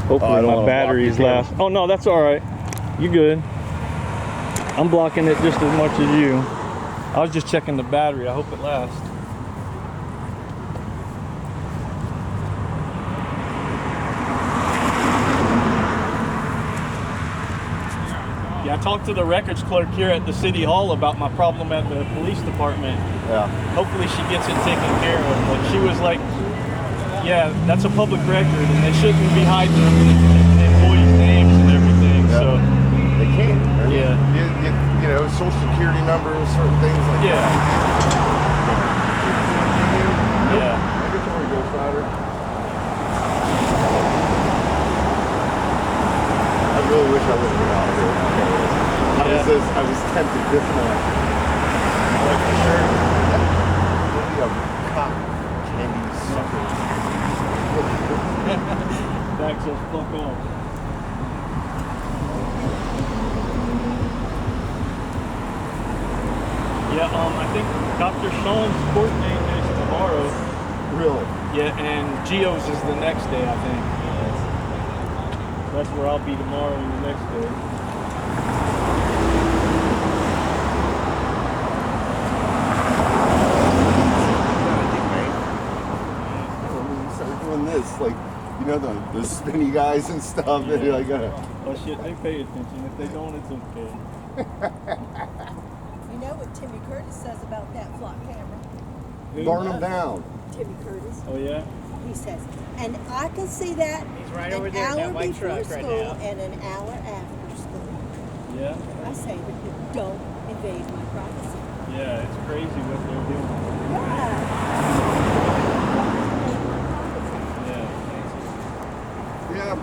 Hopefully my battery's last. Oh no, that's all right. You good. I'm blocking it just as much as you. I was just checking the battery. I hope it lasts. Yeah, I talked to the records clerk here at the city hall about my problem at the police department. Yeah. Hopefully she gets it taken care of. But she was like, yeah, that's a public record and they shouldn't be hiding employees' names and everything. Yeah. So they can't. Yeah. You know, social security numbers, certain things like yeah. that. Yeah. I get where you go, Ryder. I really wish I would have been out of here. I was tempted this morning. Like for sure. Maybe a cop candy sucker. Backs us fuck off. Yeah, I think Dr. Sean's court date is tomorrow. Really? Yeah, and Geo's is the next day, I think. That's where I'll be tomorrow and the next day. Start doing this, like, you know, the spinny guys and stuff. Yeah. And you're like, Oh shit, they pay attention. If they don't, it's okay. You know what Timmy Curtis says about that flock camera? burn them down. Timmy Curtis. Oh yeah? He says, and I can see that He's right an over there in hour that white before truck school right now. and an hour after school. Yeah? I say, but you don't invade my privacy. Yeah, it's crazy what they're doing. Yeah. Yeah.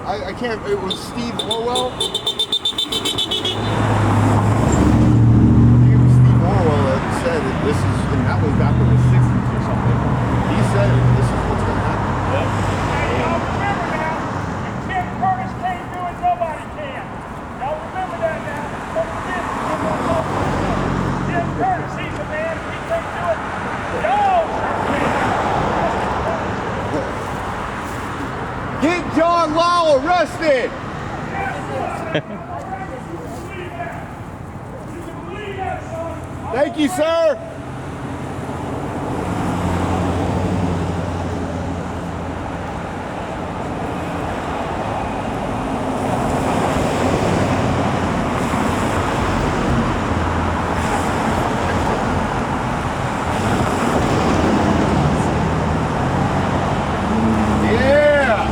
I can't, it was Steve Orwell. I think it was Steve Orwell that said that this is, and that was back in the 60s or something. He said this is what's going to happen. Yeah. Hey, y'all remember now, if Tim Curtis can't do it, nobody can. Y'all remember that now. Don't forget, Tim Curtis, he's a man. If he can't do it, y'all sure can. Get John Lyle arrested! Thank you, sir. Yeah.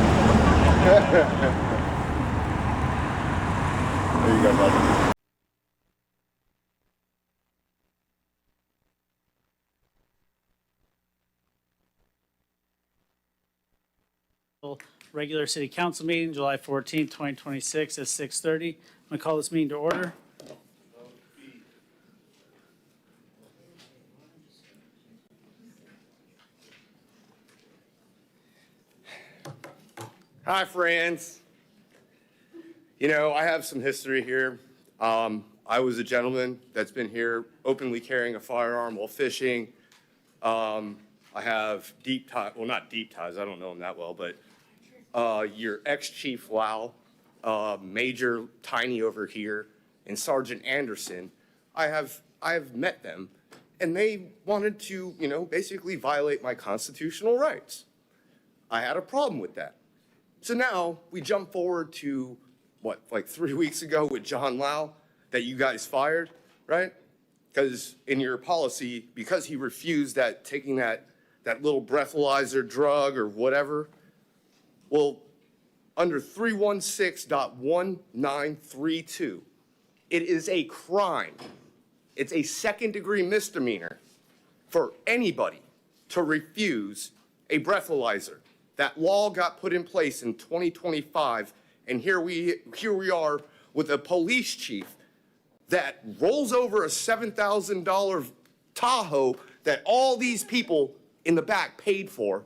There you go, buddy. Regular City Council meeting, July 14th, 2026 at 6:30. I'm going to call this meeting to order. Hi, friends. You know, I have some history here. I was a gentleman that's been here openly carrying a firearm while fishing. I have deep ties, well, not deep ties, I don't know him that well, but your ex-Chief Lau, Major Tiny over here, and Sergeant Anderson, I have met them, and they wanted to, you know, basically violate my constitutional rights. I had a problem with that. So now we jump forward to, what, like 3 weeks ago with John Lau that you guys fired, right? Because in your policy, because he refused taking that little breathalyzer drug or whatever, well, under 316.1932, it is a crime. It's a second-degree misdemeanor for anybody to refuse a breathalyzer. That law got put in place in 2025, and here we are with a police chief that rolls over a $7,000 Tahoe that all these people in the back paid for.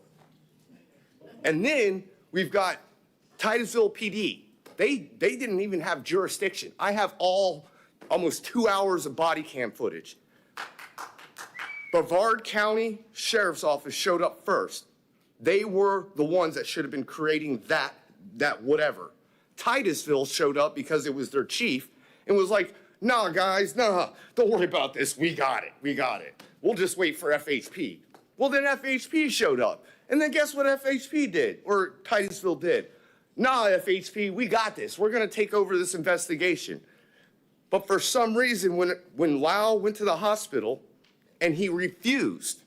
And then we've got Titusville PD They didn't even have jurisdiction. I have almost 2 hours of body cam footage. Brevard County Sheriff's Office showed up first. They were the ones that should have been creating that whatever. Titusville showed up because it was their chief and was like, nah, guys, nah, don't worry about this. We got it. We'll just wait for FHP. Well, then FHP showed up. And then guess what FHP did, or Titusville did? Nah, FHP, we got this. We're going to take over this investigation. But for some reason, when Lau went to the hospital and he refused,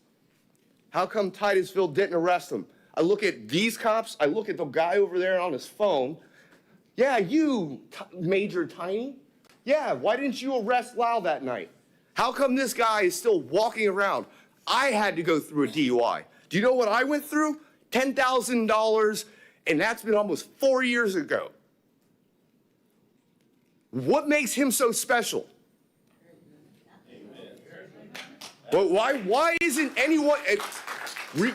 how come Titusville didn't arrest him? I look at these cops. I look at the guy over there on his phone. Yeah, you, Major Tiny. Yeah, why didn't you arrest Lau that night? How come this guy is still walking around? I had to go through a DUI. Do you know what I went through? $10,000, and that's been almost 4 years ago. What makes him so special? But why isn't anyone,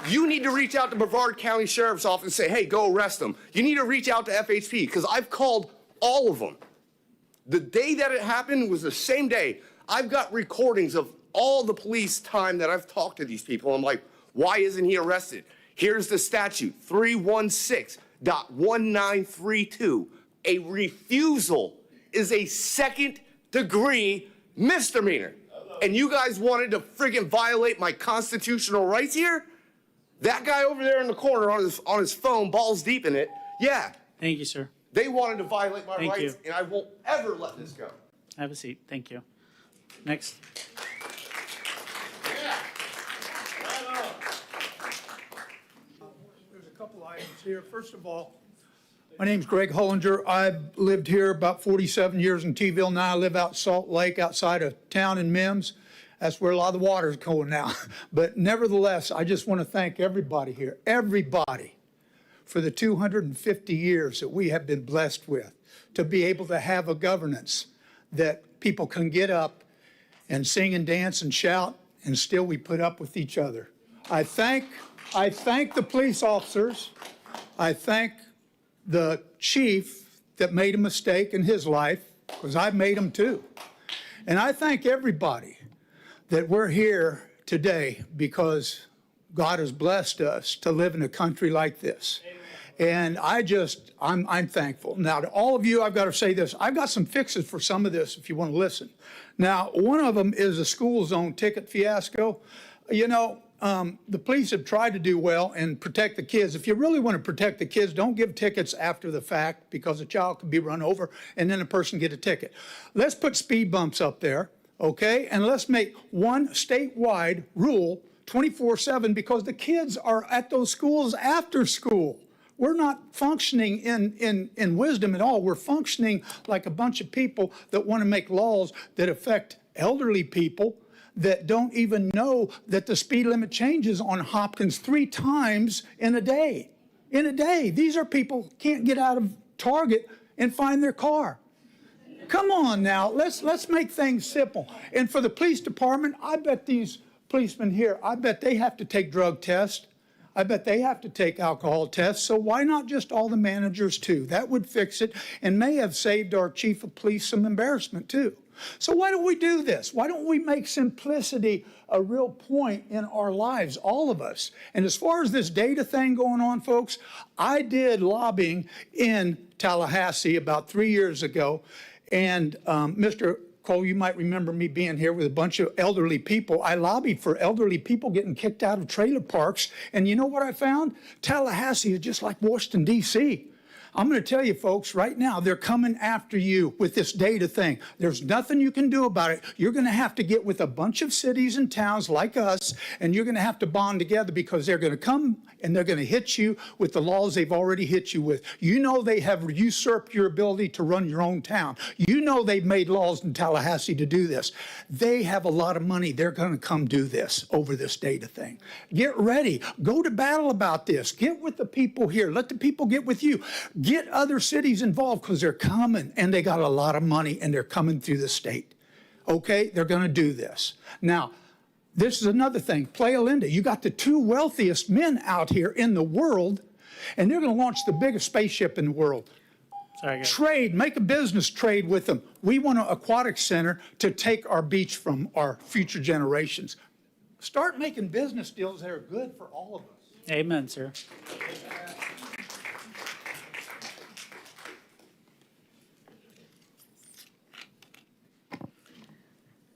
you need to reach out to Brevard County Sheriff's Office and say, hey, go arrest them. You need to reach out to FHP, because I've called all of them. The day that it happened was the same day. I've got recordings of all the police time that I've talked to these people. I'm like, why isn't he arrested? Here's the statute, 316.1932. A refusal is a second-degree misdemeanor. And you guys wanted to friggin' violate my constitutional rights here? That guy over there in the corner on his phone, balls deep in it, yeah. Thank you, sir. They wanted to violate my Thank rights, you. and I won't ever let this go. Have a seat. Thank you. Next. There's a couple items here. First of all, my name's Greg Hollinger. I've lived here about 47 years in T-ville. Now I live out Salt Lake outside of town in Mims. That's where a lot of the water is going now. But nevertheless, I just want to thank everybody here, everybody, for the 250 years that we have been blessed with, to be able to have a governance that people can get up and sing and dance and shout, and still we put up with each other. I thank the police officers. I thank the chief that made a mistake in his life, because I've made them too. And I thank everybody that we're here today because God has blessed us to live in a country like this. And I'm thankful. Now, to all of you, I've got to say this. I've got some fixes for some of this if you want to listen. Now, one of them is the school zone ticket fiasco. You know, the police have tried to do well and protect the kids. If you really want to protect the kids, don't give tickets after the fact, because a child can be run over and then a person get a ticket. Let's put speed bumps up there, okay? And let's make one statewide rule 24/7, because the kids are at those schools after school. We're not functioning in wisdom at all. We're functioning like a bunch of people that want to make laws that affect elderly people that don't even know that the speed limit changes on Hopkins 3 times in a day. In a day. These are people who can't get out of Target and find their car. Come on now, let's make things simple. And for the police department, I bet these policemen here, I bet they have to take drug tests. I bet they have to take alcohol tests. So why not just all the managers too? That would fix it and may have saved our chief of police some embarrassment too. So why don't we do this? Why don't we make simplicity a real point in our lives, all of us? And as far as this data thing going on, folks, I did lobbying in Tallahassee about 3 years ago. And Mr. Cole, you might remember me being here with a bunch of elderly people. I lobbied for elderly people getting kicked out of trailer parks. And you know what I found? Tallahassee is just like Washington, D.C. I'm going to tell you, folks, right now, they're coming after you with this data thing. There's nothing you can do about it. You're going to have to get with a bunch of cities and towns like us, and you're going to have to bond together, because they're going to come and they're going to hit you with the laws they've already hit you with. You know they have usurped your ability to run your own town. You know they've made laws in Tallahassee to do this. They have a lot of money. They're going to come do this over this data thing. Get ready. Go to battle about this. Get with the people here. Let the people get with you. Get other cities involved, because they're coming and they got a lot of money and they're coming through the state. Okay, they're going to do this. Now, this is another thing. Playa Linda, you got the 2 wealthiest men out here in the world, and they're going to launch the biggest spaceship in the world. Sorry, guys. Trade, make a business trade with them. We want an aquatic center to take our beach from our future generations. Start making business deals that are good for all of us. Amen, sir.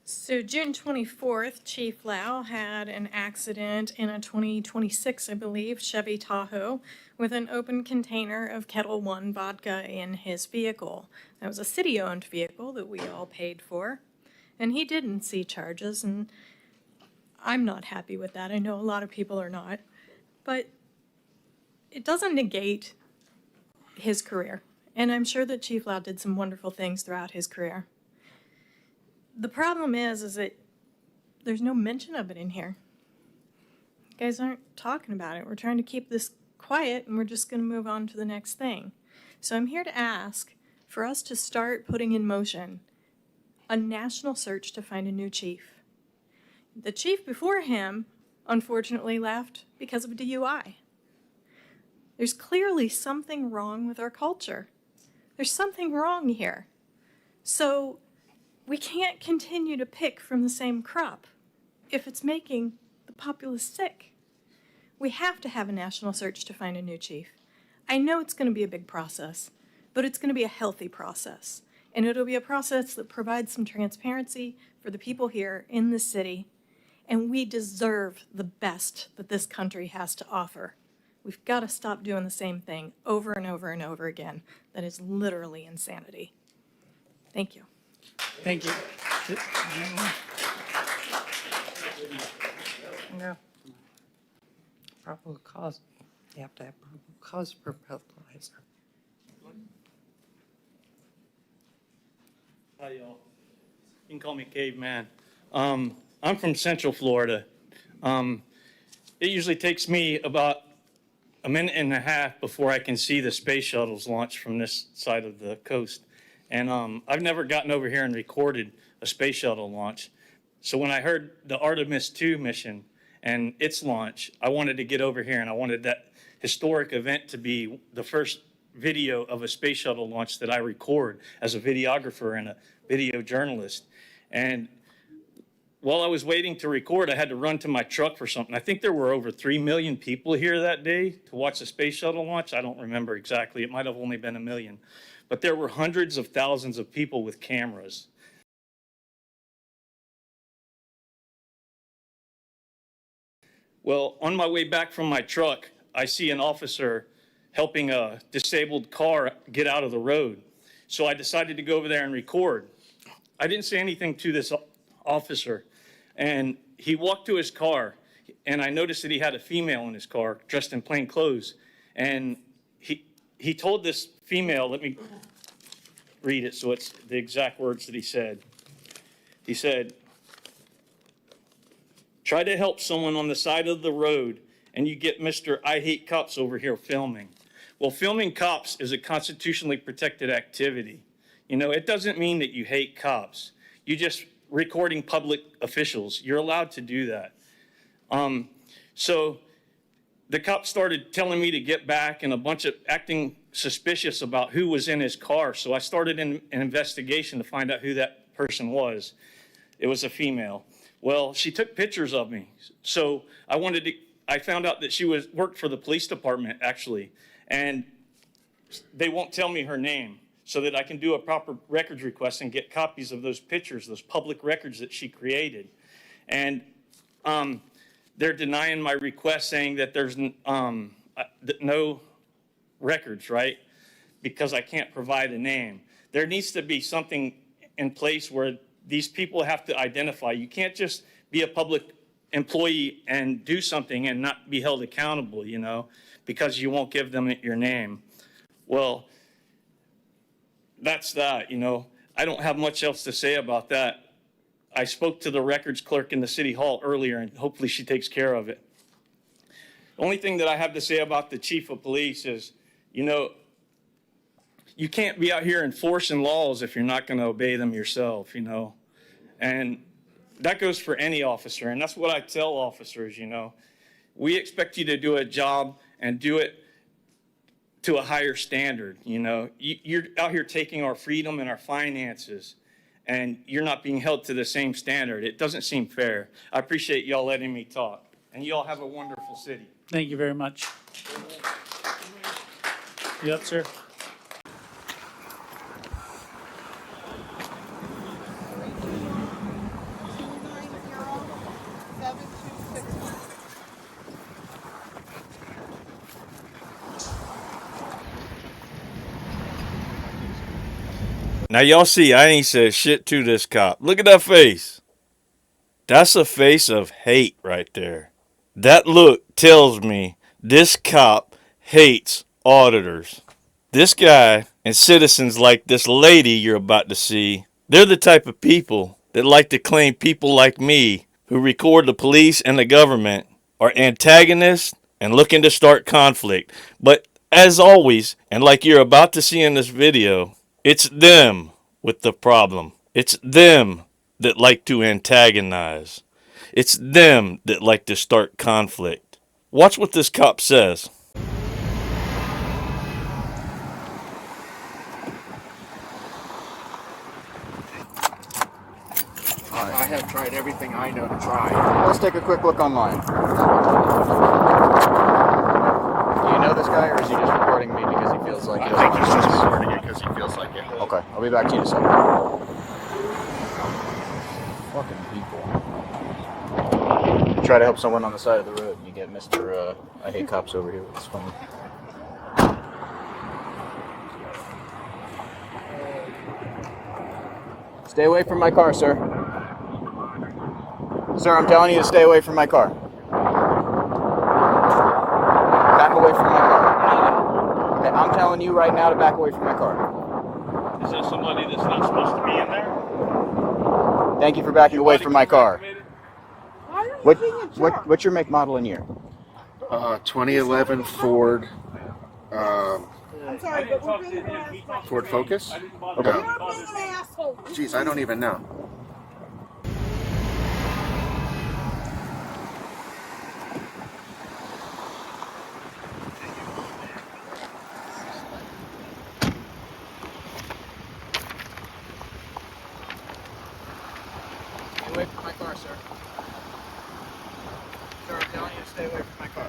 So June 24th, Chief Lau had an accident in a 2026, I believe, Chevy Tahoe with an open container of Kettle One vodka in his vehicle. That was a city-owned vehicle that we all paid for, and he didn't see charges, and I'm not happy with that. I know a lot of people are not, but it doesn't negate his career, and I'm sure that Chief Lau did some wonderful things throughout his career. The problem is that there's no mention of it in here. You guys aren't talking about it. We're trying to keep this quiet, and we're just going to move on to the next thing. So I'm here to ask for us to start putting in motion a national search to find a new chief. The chief before him, unfortunately, left because of a DUI. There's clearly something wrong with our culture. There's something wrong here. So we can't continue to pick from the same crop if it's making the populace sick. We have to have a national search to find a new chief. I know it's going to be a big process, but it's going to be a healthy process. And it'll be a process that provides some transparency for the people here in this city. And we deserve the best that this country has to offer. We've got to stop doing the same thing over and over and over again. That is literally insanity. Thank you. Thank you. No. Probable cause. You have to have probable cause for breathalyzer. Hi, y'all. You can call me Caveman. I'm from Central Florida. It usually takes me about a minute and a half before I can see the space shuttles launch from this side of the coast. And I've never gotten over here and recorded a space shuttle launch. So when I heard the Artemis 2 mission and its launch, I wanted to get over here, and I wanted that historic event to be the first video of a space shuttle launch that I record as a videographer and a video journalist. And while I was waiting to record, I had to run to my truck for something. I think there were over 3 million people here that day to watch the space shuttle launch. I don't remember exactly. It might have only been 1 million. But there were hundreds of thousands of people with cameras. Well, on my way back from my truck, I see an officer helping a disabled car get out of the road. So I decided to go over there and record. I didn't say anything to this officer, and he walked to his car, and I noticed that he had a female in his car dressed in plain clothes. And he told this female, let me read it so it's the exact words that he said. He said, "Try to help someone on the side of the road and you get Mr. I Hate Cops over here filming." Well, filming cops is a constitutionally protected activity. You know, it doesn't mean that you hate cops. You just recording public officials. You're allowed to do that. So the cop started telling me to get back and a bunch of acting suspicious about who was in his car. So I started an investigation to find out who that person was. It was a female. Well, she took pictures of me. So I found out that she worked for the police department, actually. And they won't tell me her name so that I can do a proper records request and get copies of those pictures, those public records that she created. And they're denying my request, saying that there's no records, right? Because I can't provide a name. There needs to be something in place where these people have to identify. You can't just be a public employee and do something and not be held accountable, you know, because you won't give them your name. Well, that's that, you know. I don't have much else to say about that. I spoke to the records clerk in the city hall earlier, and hopefully she takes care of it. The only thing that I have to say about the chief of police is, you know, you can't be out here enforcing laws if you're not going to obey them yourself, you know. And that goes for any officer, and that's what I tell officers, you know. We expect you to do a job and do it to a higher standard. You know, you're out here taking our freedom and our finances, and you're not being held to the same standard. It doesn't seem fair. I appreciate y'all letting me talk, and y'all have a wonderful city. Thank you very much. You up, sir? Now y'all see, I ain't said shit to this cop. Look at that face. That's a face of hate right there. That look tells me this cop hates auditors. This guy and citizens like this lady you're about to see, they're the type of people that like to claim people like me who record the police and the government are antagonists and looking to start conflict. But as always, and like you're about to see in this video, it's them with the problem. It's them that like to antagonize. It's them that like to start conflict. Watch what this cop says. I have tried everything I know to try. Let's take a quick look online. Do you know this guy, or is he just recording me because he feels like it? I think he's just recording it because he feels like it. Okay, I'll be back to you in a second. Fucking people. You try to help someone on the side of the road, and you get Mr. I hate cops over here. It's funny. Stay away from my car, sir. Sir, I'm telling you to stay away from my car. Back away from my car. Okay, I'm telling you right now to back away from my car. Is that somebody that's not supposed to be in there? Thank you for backing away from my car. Why are you being a jerk? What's your make, model, and year? 2011 Ford. I'm sorry, but we're being harassed by Ford Focus? Okay. You're being an asshole. Jeez, I don't even know. Stay away from my car, sir. Sir, I'm telling you to stay away from my car.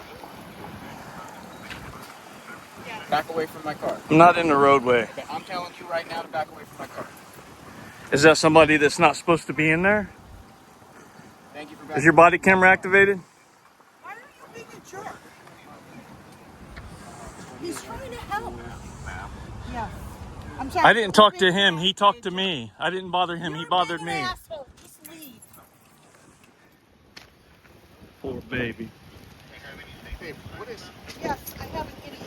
Back away from my car. I'm not in the roadway. Okay, I'm telling you right now to back away from my car. Is that somebody that's not supposed to be in there? Thank you for backing Is your body camera activated? Why are you being a jerk? He's trying to help. Yes. I'm sorry. I didn't talk to him. He talked to me. I didn't bother him. He bothered You're me. being an asshole. Just leave. Poor baby. Babe, what is... Yes, I have an idiot.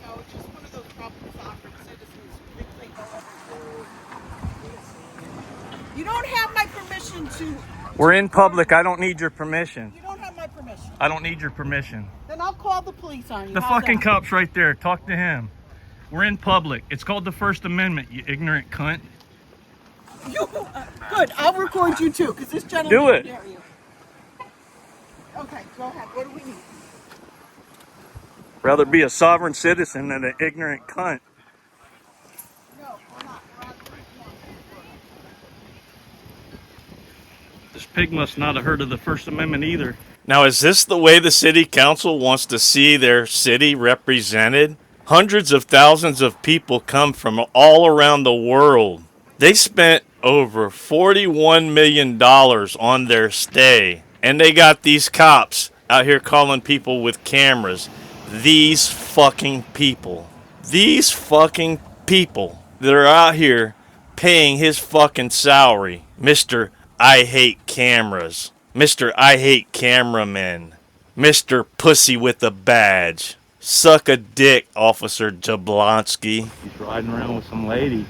No, it's just one of those problem-solving citizens who think they know everything. You don't have my permission to... We're in public. I don't need your permission. You don't have my permission. I don't need your permission. Then I'll call the police on you. The How's fucking that? cop's right there. Talk to him. We're in public. It's called the First Amendment, you ignorant cunt. Good, I'll record you too, because this gentleman Do it. will dare you. Okay, go ahead. What do we need? Rather be a sovereign citizen than an ignorant cunt. No, we're not. We're on 3-1. This pig must not have heard of the First Amendment either. Now, is this the way the city council wants to see their city represented? Hundreds of thousands of people come from all around the world. They spent over $41 million on their stay. And they got these cops out here calling people with cameras. These fucking people. These fucking people that are out here paying his fucking salary. Mr. I hate cameras. Mr. I hate cameramen. Mr. Pussy with a badge. Suck a dick, Officer Jablonský. He's riding around with some lady.